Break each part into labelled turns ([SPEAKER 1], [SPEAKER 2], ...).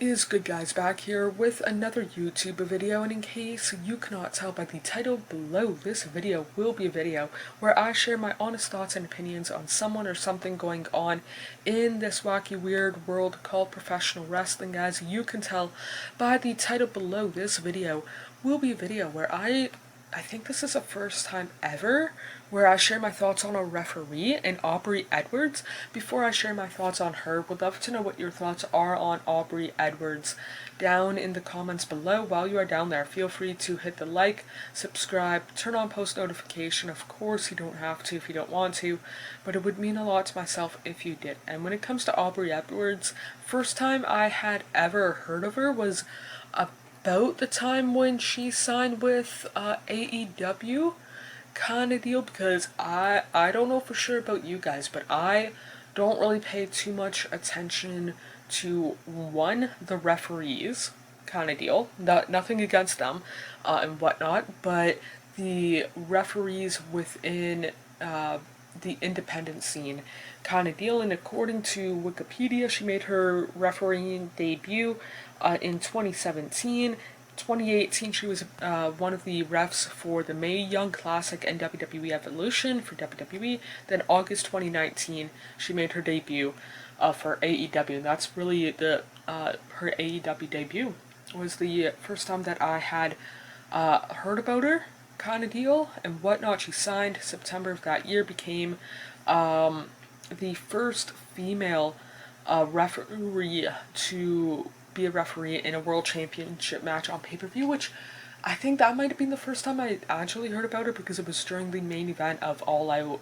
[SPEAKER 1] is good, guys? Back here with another YouTube video, and in case you cannot tell by the title below, this video will be a video where I share my honest thoughts and opinions on someone or something going on in this wacky weird world called professional wrestling. As you can tell by the title below, this video will be a video where I think this is the first time ever where I share my thoughts on a referee, and Aubrey Edwards. Before I share my thoughts on her, would love to know what your thoughts are on Aubrey Edwards down in the comments below. While you are down there, feel free to hit the like, subscribe, turn on post notification. Of course, you don't have to if you don't want to, but it would mean a lot to myself if you did. And when it comes to Aubrey Edwards, first time I had ever heard of her was about the time when she signed with AEW kind of deal, because I don't know for sure about you guys, but I don't really pay too much attention to the referees kind of deal. Nothing against them and whatnot, but the referees within the independent scene kind of deal. And according to Wikipedia, she made her refereeing debut in 2017. 2018, she was one of the refs for the Mae Young Classic and WWE Evolution for WWE. Then August 2019, she made her debut for AEW, and that's really her AEW debut. It was the first time that I had heard about her kind of deal and whatnot. She signed September of that year, became the first female referee to be a referee in a world championship match on pay-per-view, which I think that might have been the first time I actually heard about her, because it was during the main event of All Out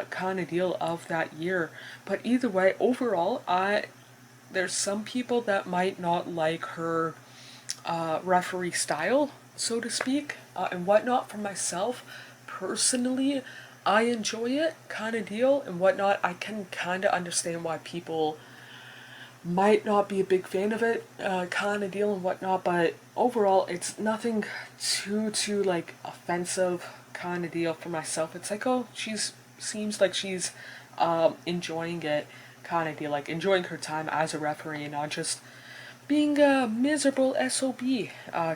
[SPEAKER 1] kind of deal of that year. But either way, overall, there's some people that might not like her referee style, so to speak, and whatnot. For myself, personally, I enjoy it kind of deal and whatnot. I can kind of understand why people might not be a big fan of it kind of deal and whatnot, but overall it's nothing too like offensive kind of deal for myself. It's like, oh, seems like she's enjoying it kind of deal, like enjoying her time as a referee and not just being a miserable SOB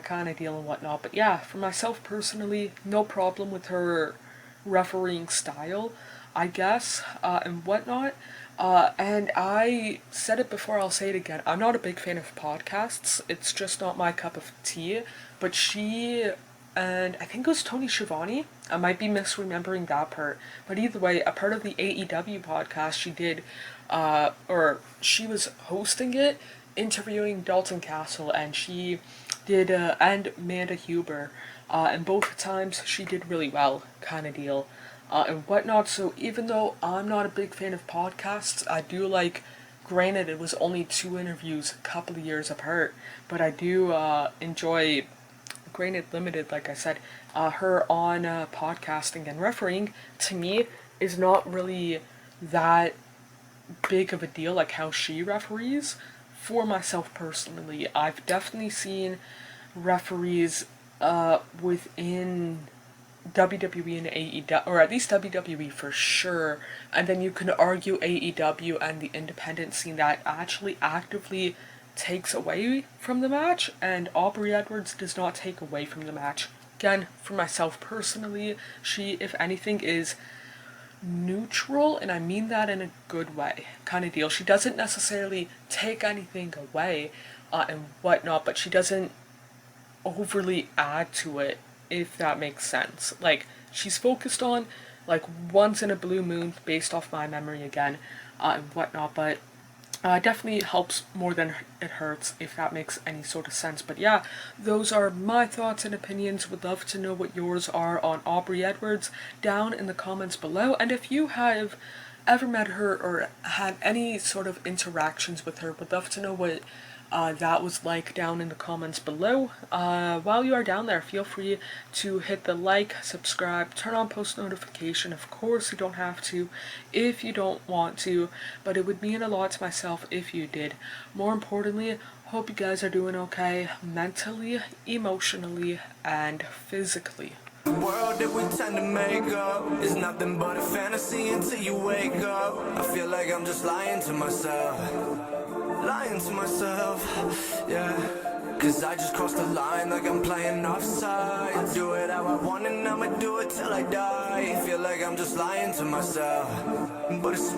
[SPEAKER 1] kind of deal and whatnot. But yeah, for myself personally, no problem with her refereeing style, I guess, and whatnot. And I said it before, I'll say it again. I'm not a big fan of podcasts. It's just not my cup of tea. But she, and I think it was Tony Schiavone, I might be misremembering that part. But either way, a part of the AEW podcast she did, or she was hosting it, interviewing Dalton Castle, and she did, and Amanda Huber. And both times she did really well, kind of deal. And whatnot. So even though I'm not a big fan of podcasts, I do like, granted it was only 2 interviews a couple of years apart, but I do enjoy, granted limited, like I said, her on podcasting. And refereeing, to me, is not really that big of a deal like how she referees. For myself personally, I've definitely seen referees within WWE and AEW, or at least WWE for sure, and then you can argue AEW and the independent scene that actually actively takes away from the match, and Aubrey Edwards does not take away from the match. Again, for myself personally, she, if anything, is neutral, and I mean that in a good way kind of deal. She doesn't necessarily take anything away and whatnot, but she doesn't overly add to it, if that makes sense. Like, she's focused on, like, once in a blue moon, based off my memory again, and whatnot, but definitely helps more than it hurts, if that makes any sort of sense. But yeah, those are my thoughts and opinions. Would love to know what yours are on Aubrey Edwards down in the comments below, and if you have ever met her or had any sort of interactions with her, would love to know what that was like down in the comments below. While you are down there, feel free to hit the like, subscribe, turn on post notification. Of course, you don't have to if you don't want to, but it would mean a lot to myself if you did. More importantly, hope you guys are doing okay mentally, emotionally, and physically.
[SPEAKER 2] The world that we tend to make up is nothing but a fantasy until you wake up. I feel like I'm just lying to myself. lying to myself, yeah. Cause I just crossed the line like I'm playing offside. Do it how I want and I'ma do it till I die. Feel like I'm just lying to myself, but it's